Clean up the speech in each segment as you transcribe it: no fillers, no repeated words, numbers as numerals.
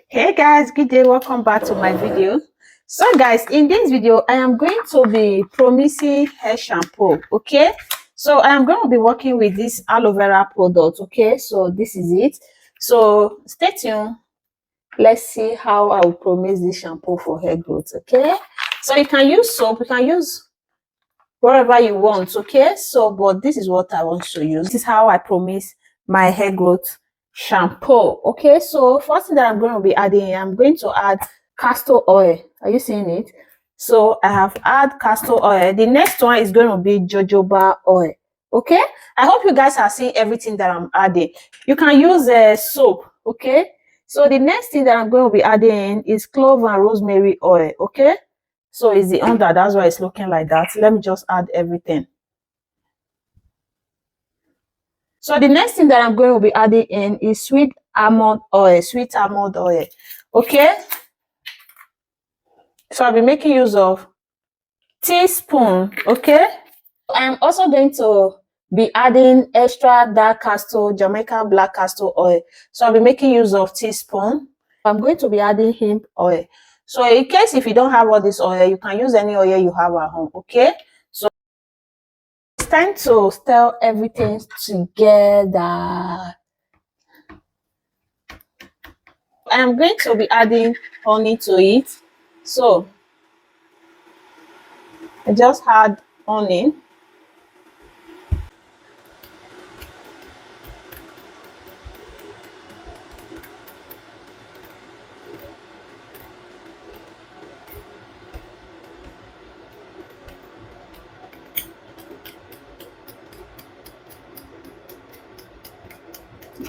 Hey guys, good day, welcome back to my video. So guys, in this video I am going to be promising hair shampoo. Okay, so I am going to be working with this aloe vera product. Okay, so this is it. So stay tuned. Let's see how I will promise this shampoo for hair growth. Okay, so you can use soap, you can use whatever you want. Okay, so but this is what I want to use. This is how I promise my hair growth shampoo. Okay, so first thing that I'm going to be adding, I'm going to add castor oil. Are you seeing it? So I have add castor oil. The next one is going to be jojoba oil. Okay, I hope you guys are seeing everything that I'm adding. You can use soap. Okay, so the next thing that I'm going to be adding is clove and rosemary oil. Okay, so it's the under, that's why it's looking like that. Let me just add everything. So the next thing that I'm going to be adding in is sweet almond oil. Okay, so I'll be making use of teaspoon. Okay, I'm also going to be adding extra dark castor, Jamaica black castor oil. So I'll be making use of teaspoon. I'm going to be adding hemp oil. So in case if you don't have all this oil, you can use any oil you have at home. Okay, so it's time to stir everything together. I'm going to be adding honey to it. So I just add honey.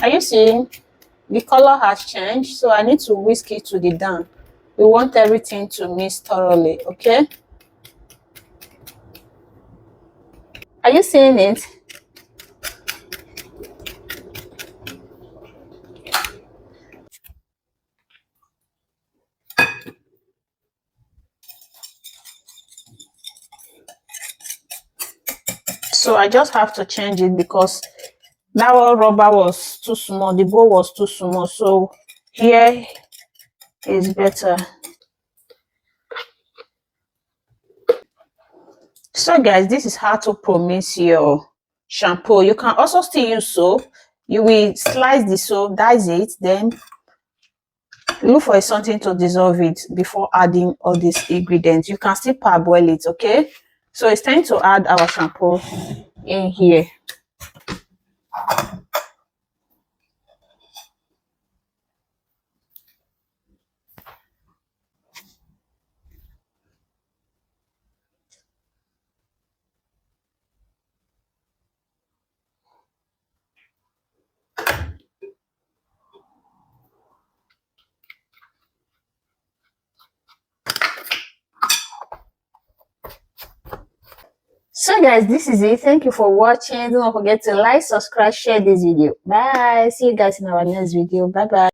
Are you seeing? The color has changed, so I need to whisk it to the down. We want everything to mix thoroughly. Okay, are you seeing it? So I just have to change it because that rubber was too small, the bowl was too small, so here is better. So guys, this is how to promise your shampoo. You can also still use soap. You will slice the soap, that's it, then look for something to dissolve it before adding all these ingredients. You can still parboil it. Okay, so it's time to add our shampoo in here. So guys, this is it. Thank you for watching. Don't forget to like, subscribe, share this video. Bye. See you guys in our next video. Bye bye.